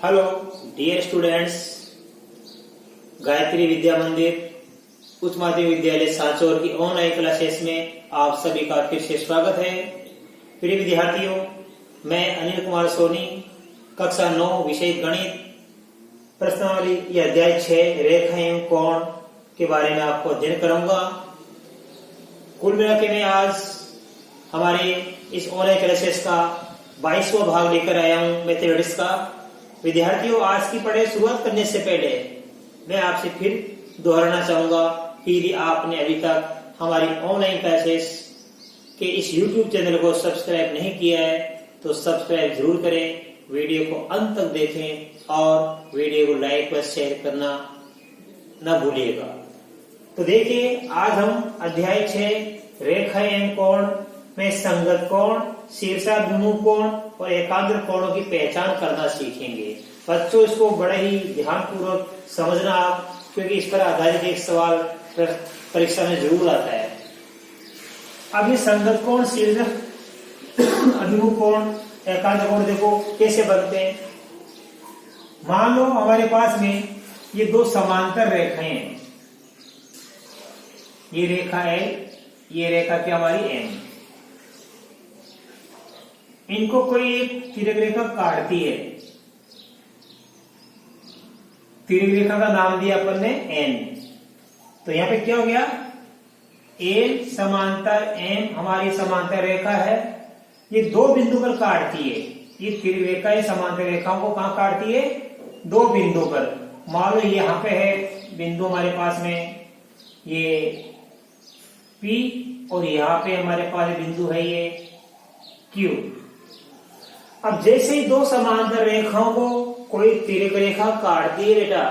Hello dear students, Gayatri विद्या मंदिर उच्च माध्यमिक विद्यालय सांचौर की ऑनलाइन क्लासेस में आप सभी का फिर से स्वागत है। प्रिय विद्यार्थियों, मैं अनिल कुमार सोनी, कक्षा 9 विषय गणित, प्रश्नावली या अध्याय 6 रेखा एवं कोण के बारे में आपको अध्ययन करूंगा। कुल मिला के मैं आज हमारे इस ऑनलाइन क्लासेस का 22वां भाग लेकर आया हूं मैथमेटिक्स का। विद्यार्थियों, आज की पढ़ाई शुरुआत करने से पहले मैं आपसे फिर दोहराना चाहूंगा कि यदि आपने अभी तक हमारी ऑनलाइन क्लासेस के इस YouTube चैनल को सब्सक्राइब नहीं किया है तो सब्सक्राइब जरूर करें, वीडियो को अंत तक देखें और वीडियो को लाइक व शेयर करना न भूलिएगा। तो देखिए, आज हम अध्याय 6 रेखा एवं कोण में संगत कोण, शीर्षाभिमुख कोण और एकाग्र कोणों की पहचान करना सीखेंगे। बच्चों, इसको बड़े ही ध्यानपूर्वक समझना आप, क्योंकि इस पर आधारित एक सवाल परीक्षा में जरूर आता है। अब ये संगत कोण, शीर्ष अभिमुख कोण, एकाग्र कोण देखो कैसे बनते हैं। मान लो हमारे पास में ये दो समांतर रेखाएं हैं, ये रेखा है, ये रेखा क्या हमारी एम। इनको कोई एक तिर्यक रेखा काटती है, तिर्यक रेखा का नाम दिया अपन ने एन। तो यहां पे क्या हो गया, ए समांतर एम हमारी समांतर रेखा है, ये दो बिंदु पर काटती है। ये तिर्यक रेखा ये समांतर रेखाओं को कहां काटती है, दो बिंदु पर। मान लो यहां पे है बिंदु हमारे पास में ये P और यहां पे हमारे पास बिंदु है ये Q। अब जैसे ही दो समांतर रेखाओं को कोई तिर्यक रेखा काटती है बेटा,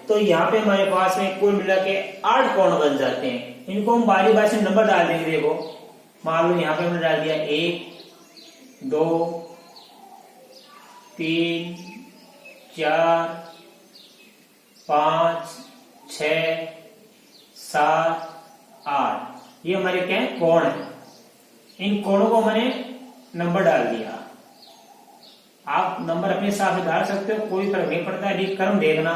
तो यहाँ पे हमारे पास में कुल मिला के 8 कोण बन जाते हैं। इनको हम बारी बारी से नंबर डाल देंगे। देखो, मान लो यहाँ पे हमने डाल दिया 1 2 3 4 5 6 7 8। ये हमारे क्या है, कोण है। इन कोणों को मैंने नंबर डाल दिया। आप नंबर अपने हिसाब से डाल सकते हो, कोई फर्क नहीं पड़ता है, क्रम देखना।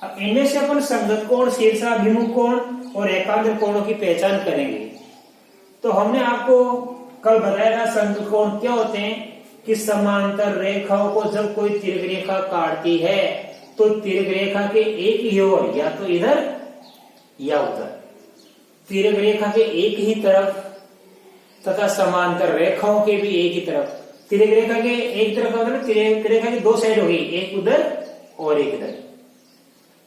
अब इनमें से अपन संगत कोण, शीर्षाभिमुख कोण और एकाग्र कोणों की पहचान करेंगे। तो हमने आपको कल बताया था संगत कोण क्या होते हैं कि समांतर रेखाओं को जब कोई तिर्यक रेखा काटती है तो तिर्यक रेखा के एक ही ओर, या तो इधर या उधर, तिर्यक रेखा के एक ही तरफ तथा समांतर रेखाओं के भी एक ही तरफ। तिर्यक रेखा के एक तरफ मतलब तिर्यक रेखा की दो साइड होगी, एक उधर और एक इधर।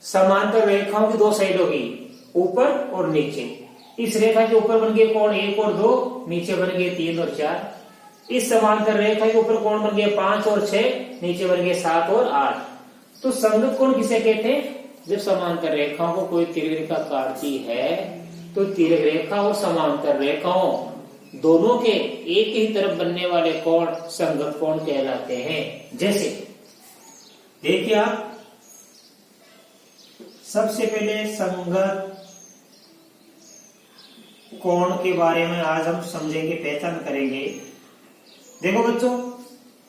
समांतर रेखाओं की दो साइड होगी, ऊपर और नीचे। इस रेखा के ऊपर बन गए कोण 1 और 2, नीचे बन गए 3 और 4। इस समांतर रेखा के ऊपर कोण बन गए 5 और 6, नीचे बन गए 7 और 8। तो संगत कोण किसे कहते हैं, जब समांतर रेखाओं को कोई तिर्यक रेखा काटती है तो तिर्यक रेखा और समांतर रेखाओं दोनों के एक ही तरफ बनने वाले कोण संगत कोण कहलाते हैं। जैसे देखिए आप, सबसे पहले संगत कोण के बारे में आज हम समझेंगे, पहचान करेंगे। देखो बच्चों,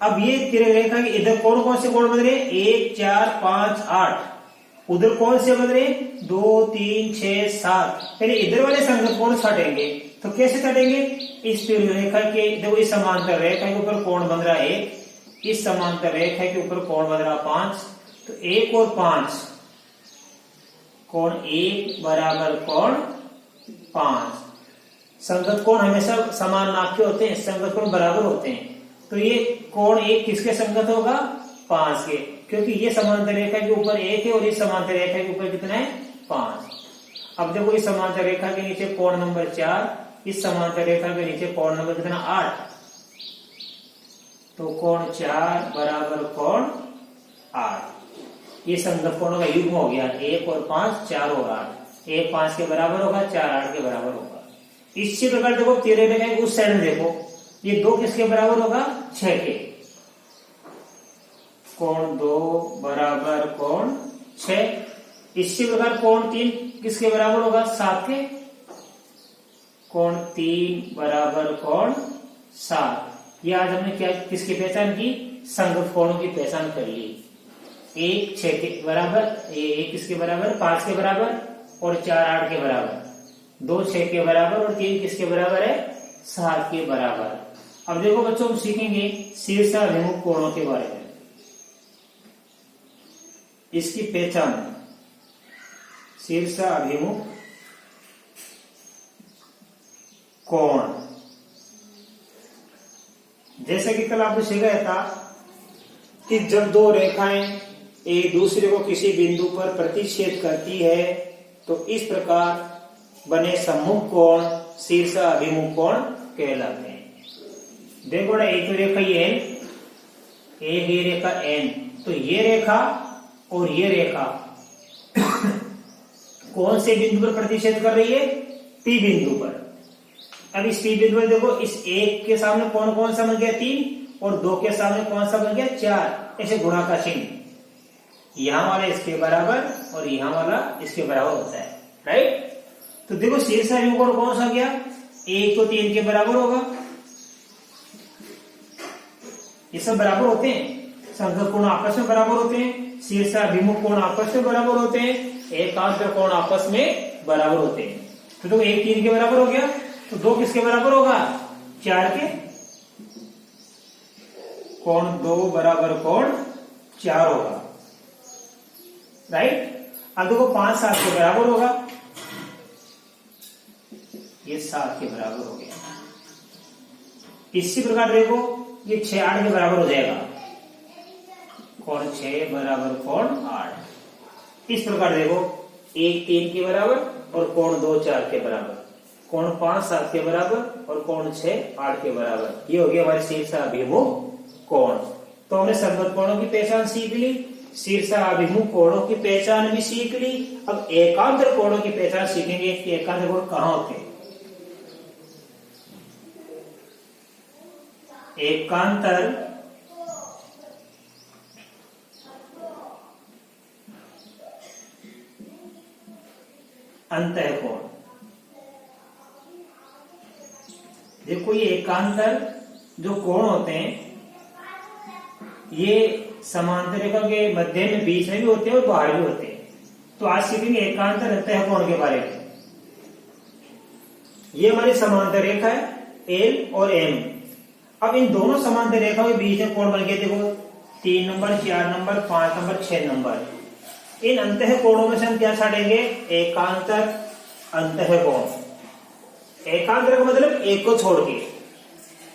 अब ये तिर्यक रेखा के इधर कौन से कोण बन रहे हैं, 1 4 5 8। उधर कौन से बन रहे, 2 3 6 7। पहले इधर वाले संगत कोण छाटेंगे। तो कैसे छाटेंगे, इस तिर्यक रेखा के, देखो इस समांतर रेखा के ऊपर कोण बन रहा है 1, इस समांतर रेखा के ऊपर कोण बन रहा 5। तो 1 और 5, कोण 1 बराबर कोण 5। संगत कोण हमेशा समान नाप के होते हैं, संगत कोण बराबर होते हैं। तो ये कोण 1 किसके संगत होगा, 5 के, क्योंकि ये समांतर रेखा के ऊपर 1 है और इस समांतर रेखा के ऊपर कितना है, 5। अब देखो, इस समांतर रेखा के नीचे कोण नंबर 4, इस समांतर रेखा के नीचे कोण नंबर कितना, 8। तो कोण 4 बराबर कोण 8। ये संगत कोणों का युग्म हो गया, 1 और 5, 4 और 8। 1 5 के बराबर होगा, 4 8 के बराबर होगा। इसी प्रकार देखो तिर्यक रेखा के उस साइड में देखो, ये 2 किसके बराबर होगा, 6 के। कोण 2 बराबर कोण 6। इसी प्रकार कोण 3 किसके बराबर होगा, 7 के। कोण 3 बराबर कोण 7। ये आज हमने क्या किसकी पहचान की, संगत कोणों की पहचान कर ली। 1 6 के बराबर, ये 1 किसके बराबर, 5 के बराबर, और 4 8 के बराबर, 2 6 के बराबर, और 3 किसके बराबर है, 7 के बराबर। अब देखो बच्चों, हम सीखेंगे शीर्षाभिमुख कोणों के बारे में, इसकी पहचान, शीर्षाभिमुख कोण। जैसे कि कल आपने सिखाया था कि जब दो रेखाएं एक दूसरे को किसी बिंदु पर प्रतिच्छेद करती है तो इस प्रकार बने सम्मुख कोण शीर्षाभिमुख कोण कहलाते हैं। देखो बेटा, एक रेखा ये एक ये रेखा एन, तो ये रेखा और ये रेखा कौन से बिंदु पर प्रतिच्छेद कर रही है, पी बिंदु पर। अब इस पी बिंदु पर देखो, इस एक के सामने कौन कौन सा बन गया, 3, और 2 के सामने कौन सा बन गया, 4। ऐसे गुणा का चिन्ह, यहां वाला इसके बराबर और यहां वाला इसके बराबर होता है, राइट। तो देखो शीर्षाभिमुख कोण कौन सा गया, 1 तो 3 के बराबर होगा, ये सब बराबर होते हैं। संगत कोण आपस में बराबर होते हैं, शीर्षाभिमुख कोण आपस में बराबर होते हैं, एकांतर कोण आपस में बराबर होते हैं। तो देखो 1 3 के बराबर हो गया, तो 2 किसके बराबर होगा, 4 के। कोण 2 बराबर कोण 4 होगा, राइट। अब देखो 5 7 के बराबर होगा, ये 7 के बराबर हो गया। इसी प्रकार देखो ये 6 8 के बराबर हो जाएगा, कोण 6 बराबर कोण 8। इस प्रकार देखो 1 3 के बराबर और कोण 2 4 के बराबर, कोण 5 7 के बराबर और कोण 6 8 के बराबर। ये हो गया हमारे शीर्षाभिमुख कोण। तो हमने संगत कोणों की पहचान सीख ली, शीर्षाभिमुख कोणों की पहचान भी सीख ली। अब एकांतर कोणों की पहचान सीखेंगे कि एकांतर कोण कहां होते हैं। एकांतर अंतःकोण, देखो ये एकांतर जो कोण होते हैं ये समांतर रेखा के मध्य में, बीच में भी होते हैं और बाहर भी होते हैं। तो आज सीखेंगे एकांतर अंतःकोण के बारे में। ये हमारी समांतर रेखा है एल और एम। अब इन दोनों समांतर रेखाओं के बीच में कोण बन गए, देखो 3 नंबर 4 नंबर 5 नंबर 6 नंबर। इन अंतःकोणों में से हम क्या छाटेंगे, एकांतर अंतःकोण। एकांतर का मतलब एक को छोड़ के।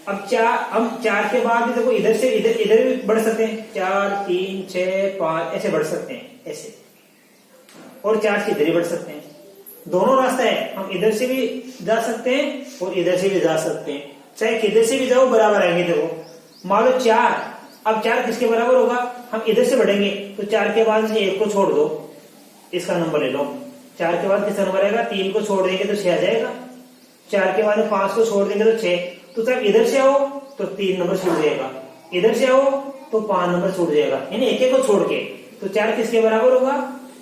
अब 4 के बाद भी देखो इधर से इधर भी बढ़ सकते हैं, 4 3 6 5 ऐसे बढ़ सकते हैं, ऐसे, और 4 से इधर ही बढ़ सकते हैं। दोनों रास्ता है, हम इधर से भी जा सकते हैं और इधर से भी जा सकते हैं, चाहे किधर से भी जाओ बराबर आएंगे। देखो मान लो 4, अब 4 किसके बराबर होगा, हम इधर से बढ़ेंगे तो 4 के बाद से 1 को छोड़ दो, इसका नंबर ले लो। 4 के बाद किसका नंबर आएगा, 3 को छोड़ देंगे तो 6 आ जाएगा। 4 के बाद 5 को छोड़ देंगे तो 6। तो जब इधर से आओ तो 3 नंबर छूट जाएगा, इधर से आओ तो 5 नंबर छूट जाएगा, यानी एक को छोड़ के। तो 4 किसके बराबर होगा,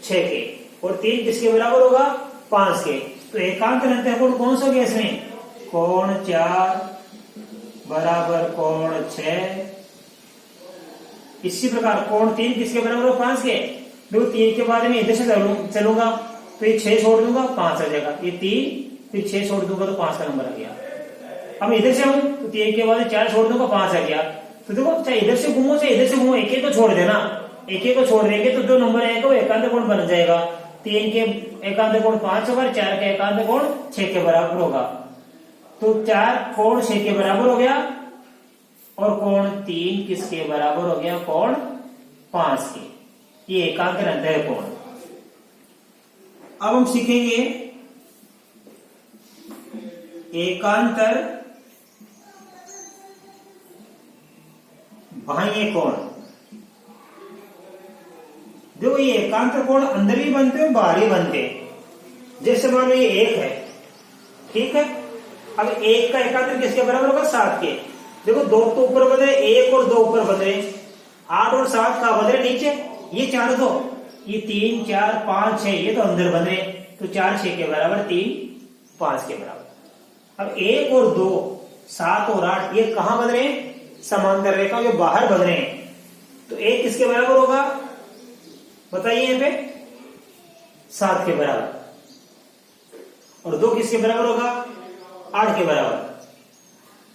6 के, और 3 किसके बराबर होगा, 5 के। तो एकांतर अंतःकोण कौन सा गया इसमें, कोण 4 बराबर कोण 6। इसी प्रकार कोण 3 किसके बराबर हो, 5 के। देखो 3 के बाद में इधर से चलूंगा तो ये 6 छोड़ दूंगा 5 आ जाएगा, ये 3 फिर 6 छोड़ दूंगा तो 5 का नंबर आ गया। अब इधर से आऊं तो 3 के बाद 4 छोड़ दूंगा 5 आ गया। तो देखो चाहे इधर से घूमो चाहे इधर से घूमो, एक को छोड़ देना, एक को छोड़ देंगे तो जो नंबर आएगा वो एकांतर कोण बन जाएगा। 3 के एकांतर कोण 5 होगा, 4 के एकांतर कोण 6 के बराबर होगा। तो 4 कोण 6 के बराबर हो गया और कोण 3 किसके बराबर हो गया, कोण 5 के। ये एकांतर अंतःकोण। अब हम सीखेंगे एकांतर बाह्य कोण। देखो ये एकांतर कोण अंदर भी बनते हैं बाहर भी बनते हैं। जैसे मान लो ये 1 है, ठीक है। अब 1 का एकांतर किसके बराबर होगा, 7 के। देखो 2 तो ऊपर बन रहे, 1 और 2 ऊपर बन रहे, 8 और 7 का बन रहे नीचे, ये 4 दो, ये 3 4 5 6 ये तो अंदर बन रहे। तो 4 6 के बराबर, 3 5 के बराबर। अब 1 और 2 7 और 8 ये कहां बन रहे हैं, समांतर रेखा जो बाहर बन रहे हैं, तो एक किसके बराबर होगा बताइए यहाँ पे, 7 के बराबर, और 2 किसके बराबर होगा, 8 के बराबर।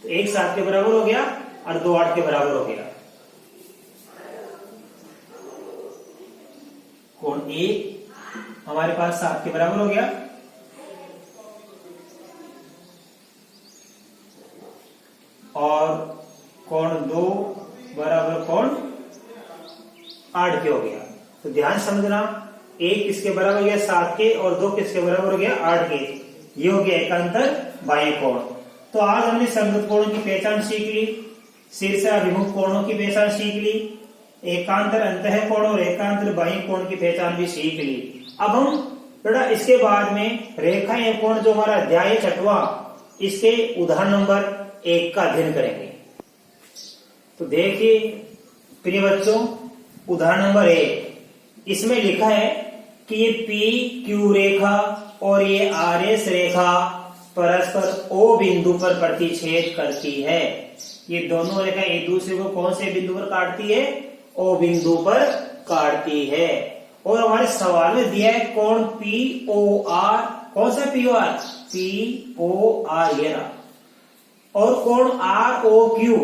तो एक 7 के बराबर हो गया और 2 8 के बराबर हो गया। कोण एक हमारे पास 7 के बराबर हो गया, और कोण 2 बराबर कोण 8 के हो गया। तो ध्यान समझना, एक किसके बराबर हो गया, 7 के, और 2 किसके बराबर हो गया, 8 के। ये हो गया एकांतर बाह्य कोण। तो आज हमने संगत कोणों की पहचान सीख ली, शीर्ष अभिमुख कोणों की पहचान सीख ली, एकांतर अंतः कोण और एकांतर बाह्य कोण की पहचान भी सीख ली। अब हम बेटा इसके बाद में रेखा एवं कोण जो हमारा अध्याय 6वां, इसके उदाहरण नंबर 1 का अध्ययन करेंगे। तो देखिए प्रिय बच्चों, उदाहरण नंबर 1, इसमें लिखा है कि ये पी क्यू रेखा और ये आर एस रेखा परस्पर ओ बिंदु पर प्रतिच्छेद करती है। ये दोनों रेखा एक दूसरे को कौन से बिंदु पर काटती है, ओ बिंदु पर काटती है। और हमारे सवाल में दिया है कोण पी ओ आर, कौन सा P O R, P O R ये रहा, और कोण R O Q,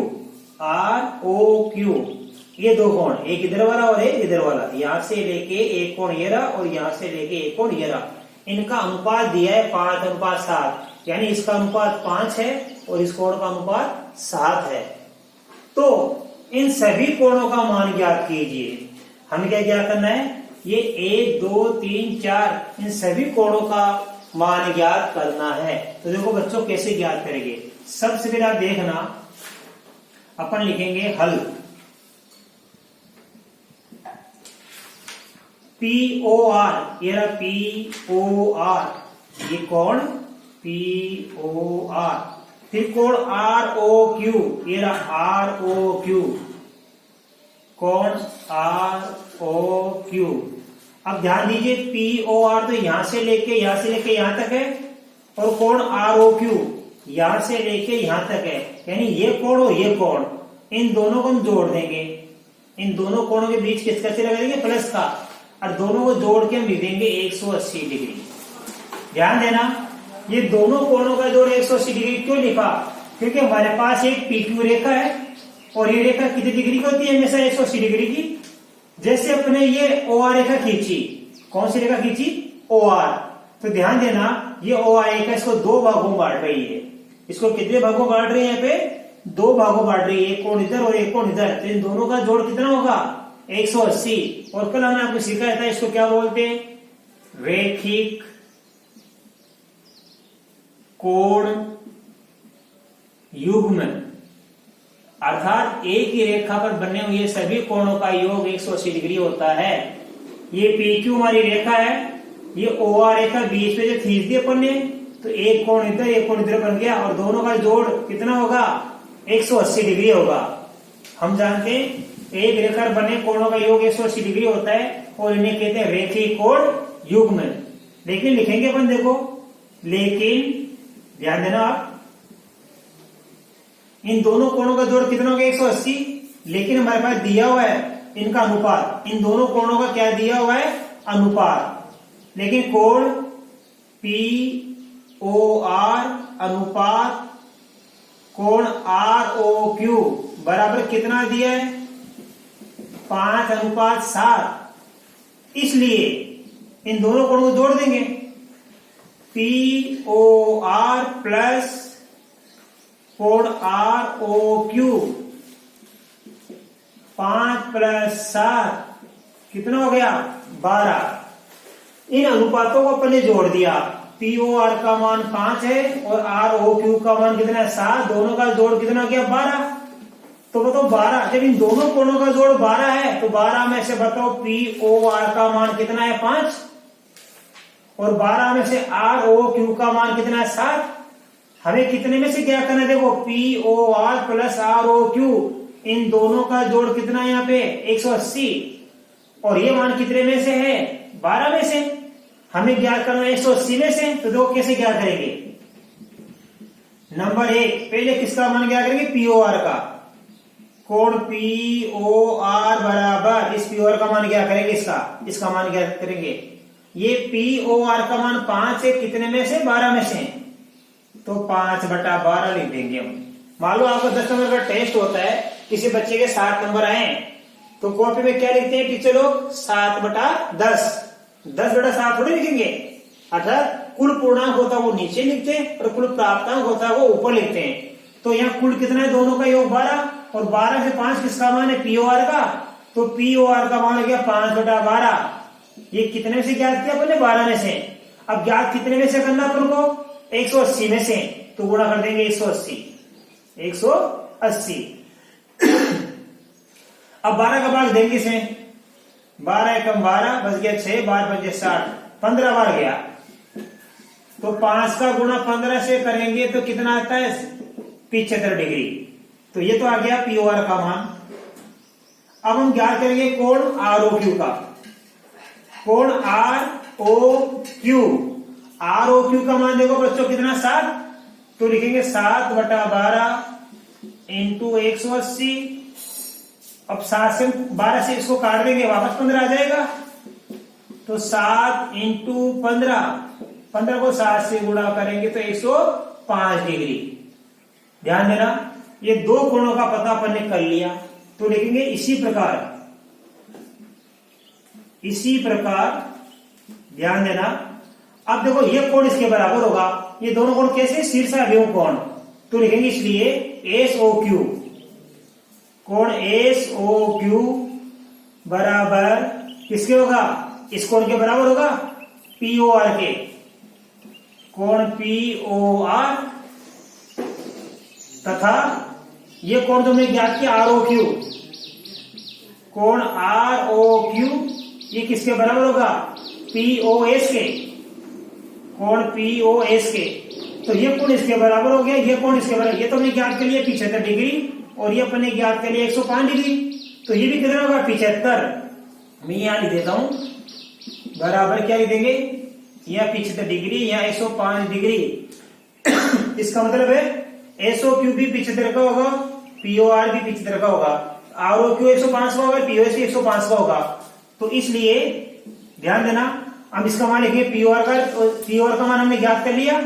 R O Q, ये दो कोण, एक इधर वाला और एक इधर वाला, यहां से लेके एक कोण ये रहा और यहां से लेके एक कोण ये रहा। इनका अनुपात दिया है 5:7, यानी इसका अनुपात 5 है और इस कोण का अनुपात 7 है। तो इन सभी कोणों का मान ज्ञात कीजिए। हमें क्या ज्ञात करना है, ये 1 2 3 4 इन सभी कोणों का मान ज्ञात करना है। तो देखो बच्चों कैसे ज्ञात करेंगे। सबसे पहले आप देखना, अपन लिखेंगे हल। पी ओ आर, ये रहा पी ओ आर, ये कोण पी ओ आर। फिर कोण आर ओ क्यू, ये रहा आर ओ क्यू, कोण आर ओ क्यू। अब ध्यान दीजिए, पी ओ आर तो यहां से लेके यहां तक है, और कोण आर ओ क्यू यहां से लेके यहां तक है, यानी ये कोण और ये कोण, इन दोनों को हम जोड़ देंगे। इन दोनों कोणों के बीच किसका चिन्ह लगा देंगे, प्लस का, और दोनों को जोड़ के हम लिख देंगे 180 डिग्री। ध्यान देना, ये दोनों कोणों का जोड़ 180 डिग्री क्यों लिखा, क्योंकि हमारे पास एक पीक्यू रेखा है और ये रेखा कितनी डिग्री की होती है, हमेशा 180 डिग्री की। जैसे अपने ये ओ आर रेखा खींची, कौन सी रेखा खींची, ओ आर। तो ध्यान देना, ये ओ आर रेखा इसको 2 भागों में बांट रही है। इसको कितने भागों बांट रही है, यहाँ पे 2 भागों बांट रही है, एक कोण इधर और एक कोण इधर। तो इन दोनों का जोड़ कितना होगा, 180। और कल हमने आपको सिखाया था, इसको क्या बोलते हैं, रैखिक कोण युग्म, अर्थात एक ही रेखा पर बने हुए सभी कोणों का योग 180 डिग्री होता है। ये पी क्यू हमारी रेखा है, ये ओ आर रेखा बीच में जो खींच दी अपन ने, तो एक कोण इधर एक कोण इधर बन गया, और दोनों का जोड़ कितना होगा, 180 डिग्री होगा। हम जानते हैं एक रेखा पर बने कोणों का योग 180 डिग्री होता है, और इन्हें कहते हैं रैखिक कोण युग्म। लेकिन लिखेंगे अपन, देखो, लेकिन ध्यान देना आप, इन दोनों कोणों का जोड़ कितना हो गया, 180। लेकिन हमारे पास दिया हुआ है इनका अनुपात, इन दोनों कोणों का क्या दिया हुआ है, अनुपात। लेकिन कोण पी ओ आर अनुपात कोण आर ओ क्यू बराबर कितना दिया है, 5:7। इसलिए इन दोनों कोणों को जोड़ देंगे, पी ओ आर प्लस कोण आर ओ क्यू, 5 + 7 कितना हो गया, 12। इन अनुपातों को अपन ने जोड़ दिया, पी ओ आर का मान 5 है और आर ओ क्यू का मान कितना है, 7। दोनों का जोड़ कितना हो गया, 12। तो बताओ 12, जब इन दोनों कोणों का जोड़ 12 है, तो 12 में से बताओ पी ओ आर का मान कितना है, 5, और 12 में से आर ओ क्यू का मान कितना है, 7। हमें कितने में से क्या करना है, देखो, P O R plus R O Q, इन दोनों का जोड़ कितना है यहाँ पे, 180, और ये मान कितने में से है, 12 में से। हमें ज्ञात करना है 180 में से। तो देखो कैसे क्या करेंगे। नंबर 1, पहले किसका मान ज्ञात करेंगे, पी ओ आर का। कोण POR बराबर, इस POR का मान क्या करेंगे, इसका मान क्या करेंगे, ये POR का मान 5 है, कितने में से, 12 में से, तो 5/12 लिख देंगे हम। मान लो आपका 10 नंबर का टेस्ट होता है, किसी बच्चे के 7 नंबर आए, तो कॉपी में क्या लिखते हैं टीचर लोग, 7/10, 10/7 थोड़ी लिखेंगे, अर्थात कुल पूर्णांक होता है वो नीचे लिखते हैं और कुल प्राप्तांक होता है वो ऊपर लिखते हैं। तो यहाँ कुल कितना है, दोनों का योग 12, और 12 से 5 किसका मान है, POR का, तो POR का मान हो गया 5/12। ये कितने में से ज्ञात किया अपने, 12 में से। अब ज्ञात कितने में से करना अपन को, 180 में से, तो गुणा कर देंगे 180। अब 12 का भाग देंगे इसमें, 12 एकम 12 बच गया 6, 12 बच गया 60, 15 बार गया, तो 5 का गुणा 15 से करेंगे तो कितना आता है, 75 डिग्री। तो ये तो आ गया POR का मान। अब हम क्या करेंगे कोण ROQ का, कोण ROQ का मान देखो बच्चों कितना, 7, तो लिखेंगे 7/12 इंटू 180। अब 7 से 12 से इसको काट देंगे, वापस 15 आ जाएगा, तो 7 इंटू 15 को 7 से गुणा करेंगे तो 105 डिग्री। ध्यान देना, ये दो कोणों का पता अपन ने कर लिया, तो लिखेंगे इसी प्रकार ध्यान देना। अब देखो ये कोण इसके बराबर होगा, ये दोनों कोण कैसे, शीर्षाभिमुख कोण, तो लिखेंगे इसलिए SOQ, कोण SOQ बराबर किसके होगा, इस कोण के बराबर होगा POR के, कोण POR तथा ये कोण तुमने ज्ञात किया ROQ, कोण ROQ ये किसके बराबर होगा, POS के, कोण POS के, तो ये कोण इसके बराबर हो गया, ये कोण इसके बराबर, ये तो हमने ज्ञात कर लिया 75 डिग्री, और ये अपने ज्ञात कर लिया 105 डिग्री, तो ये भी कितना होगा 75। मैं यहां लिख देता हूं, बराबर क्या लिख देंगे, यह 75 डिग्री, यह 105 डिग्री। इसका मतलब है SOQ भी 75 का होगा, POR भी 75 का होगा, ROQ 105 का होगा, POS भी 105 का होगा। तो इसलिए ध्यान देना, हम इसका मान लिखेंगे POR का मान हमने ज्ञात कर लिया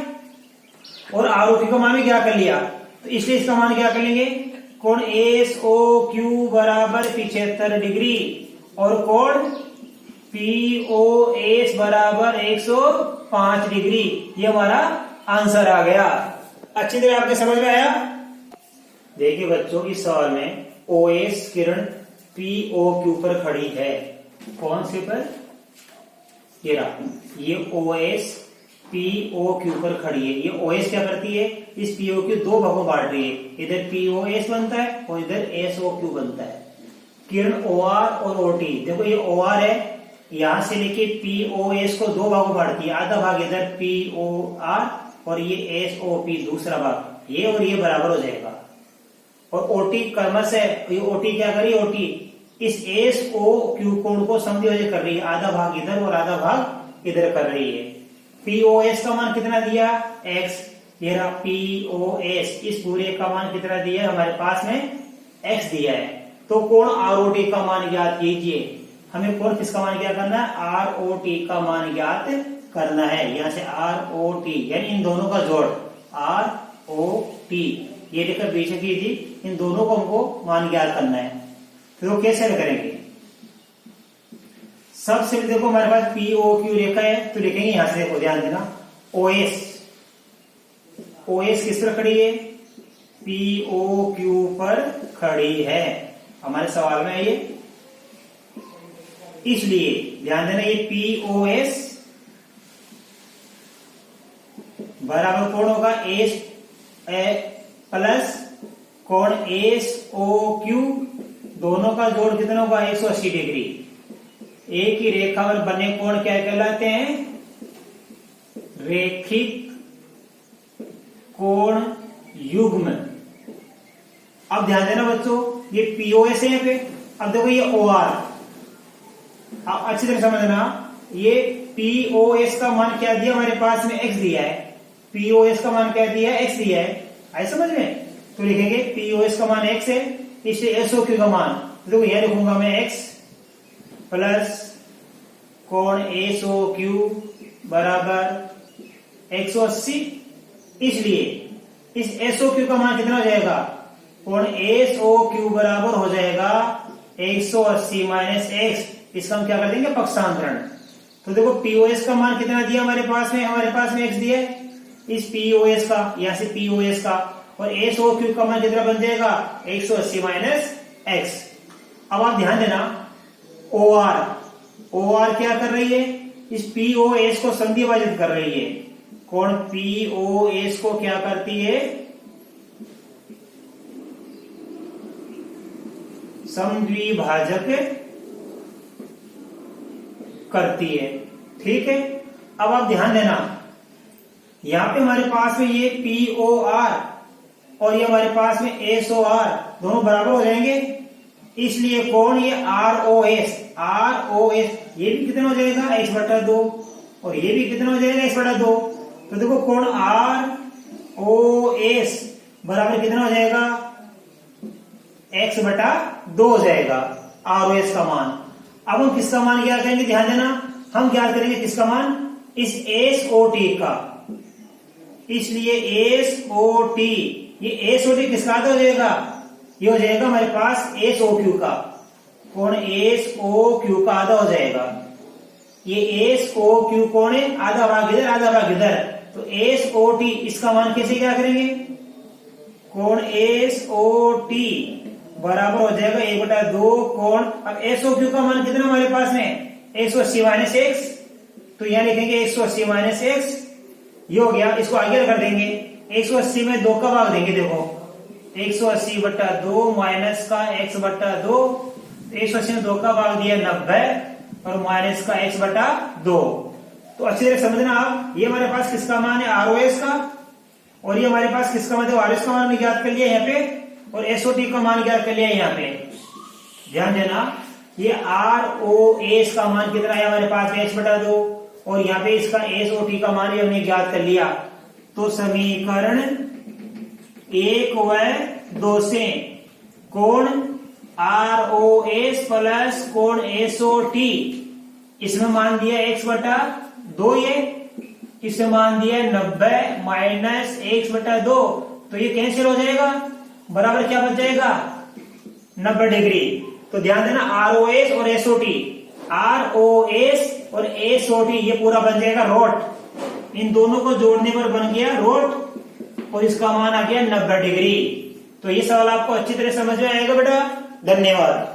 और ROQ का मान भी ज्ञात कर लिया, तो इसलिए इसका मान क्या कर लेंगे, कोण SOQ बराबर 75 डिग्री और कोण POS बराबर 105 डिग्री। ये हमारा आंसर आ गया। अच्छी तरह आपके समझ में आया। देखिए बच्चों, इस सवाल में OS किरण POQ पर खड़ी है, कौन से पर, ये OS POQ पर खड़ी है। ये OS क्या करती है, इस POQ दो भागों बांट रही है, इधर POS बनता है और इधर SOQ बनता है। किरण OR और OT, देखो ये OR है, यहां से लेके POS को दो भागों बांटती है, आधा भाग इधर POR और ये SOP दूसरा भाग, ये और ये बराबर हो जाएगा। और OT क्रमश है, ये OT क्या करी, OT इस SOQ कोण को समद्विभाजक कर रही है, आधा भाग इधर और आधा भाग इधर कर रही है। POS का मान कितना दिया, X, ये रहा POS, इस पूरे का मान कितना दिया है हमारे पास में, X दिया है। तो कोण ROT का मान ज्ञात कीजिए। हमें कोण किसका मान ज्ञात करना है, ROT का मान ज्ञात करना है। यहां से ROT यानी इन दोनों का जोड़ ROT, ये लेकर पीछे कीजिए, इन दोनों को हमको मान ज्ञात करना है। फिर वो कैसे करेंगे, सबसे देखो हमारे पास POQ रेखा है, तो लिखेंगे यहां से, देखो ध्यान देना, OS किस पर खड़ी है, POQ पर खड़ी है, हमारे सवाल में है ये। इसलिए ध्यान देना, ये POS बराबर कोण होगा S प्लस कोण SOQ, दोनों का जोड़ कितना होगा 180 डिग्री। एक ही रेखा पर बने कोण क्या कहलाते हैं, रेखिक कोण युग्म। अब ध्यान देना बच्चों, ये POS है यहाँ पे, अब देखो ये OR, आप अच्छी तरह समझना, ये POS का मान क्या दिया हमारे पास में, X दिया है, POS का मान क्या दिया है, X दिया है, आई समझ में। तो लिखेंगे POS का मान X है इसलिए एसओक्यू का मान देखो यह लिखूंगा मैं x प्लस कोण एसओक्यू बराबर 180। इसलिए इस एसओक्यू का मान कितना हो जाएगा, कोण एसओक्यू बराबर हो जाएगा 180 माइनस x। इसका हम क्या कर देंगे, पक्षांतरण। तो देखो पीओएस का मान कितना दिया हमारे पास में x दिया है, इस पीओएस का, यहां से पीओएस का, और एसओक्यू का मान कितना बन जाएगा 180 माइनस x। अब आप ध्यान देना, ओआर क्या कर रही है, इस पीओएस को संधि विभाजित कर रही है। कोण पीओएस को क्या करती है, समद्विभाजक करती है। ठीक है, अब आप ध्यान देना, यहां पे हमारे पास में ये पीओआर और ये हमारे पास में एसओआर दोनों बराबर हो जाएंगे। इसलिए कोण ये आरओएस ये भी कितना हो जाएगा x/2 और ये भी कितना हो जाएगा x/2। तो देखो कोण आरओएस बराबर कितना हो जाएगा, x/2 हो जाएगा आरओएस का मान। अब हम किसका मान ज्ञात करेंगे, ध्यान देना, हम ज्ञात करेंगे किसका मान, इस एसओटी का। इसलिए एसओटी, ये एसओटी किसका आधा हो जाएगा, ये हो जाएगा हमारे पास एसओक्यू का। कोण एसओक्यू का आधा हो जाएगा। ये एसओक्यू कोण है, आधा भाग इधर आधा भाग इधर। तो एसओटी इसका मान कैसे क्या करेंगे, कोण एसओटी बराबर हो जाएगा 1/2 कोण, अब एसओक्यू का मान कितना हमारे पास में 180 माइनस x। तो यहां लिखेंगे 180 माइनस x, ये हो गया। इसको आगे कर देंगे, 180 में 2 का भाग देंगे। देखो 180/2 माइनस का x/2, 180 में 2 का भाग दिया 90 और माइनस का x/2। तो अच्छी तरह समझना आप, ये हमारे पास किसका मान है, आरओएस का, और ये हमारे पास किसका मान है, आरओएस का मान भी ज्ञात कर लिया यहाँ पे, और एसओटी का मान ज्ञात कर लिया यहाँ पे। ध्यान देना, ये आरओएस का मान कितना है हमारे पास में x/2, और यहाँ पे इसका एसओटी का मान भी हमने ज्ञात कर लिया। तो समीकरण 1 व 2 से कोण आरओएस प्लस कोण एसओटी, इसमें मान दिया x/2, ये इसमें मान दिया 90 माइनस x/2। तो ये कैंसिल हो जाएगा, बराबर क्या बच जाएगा 90 डिग्री। तो ध्यान देना, आरओएस और एसओटी, आरओएस और एसओटी ये पूरा बन जाएगा रोट। इन दोनों को जोड़ने पर बन गया रोट और इसका मान आ गया 90 डिग्री। तो ये सवाल आपको अच्छी तरह समझ में आएगा बेटा। धन्यवाद।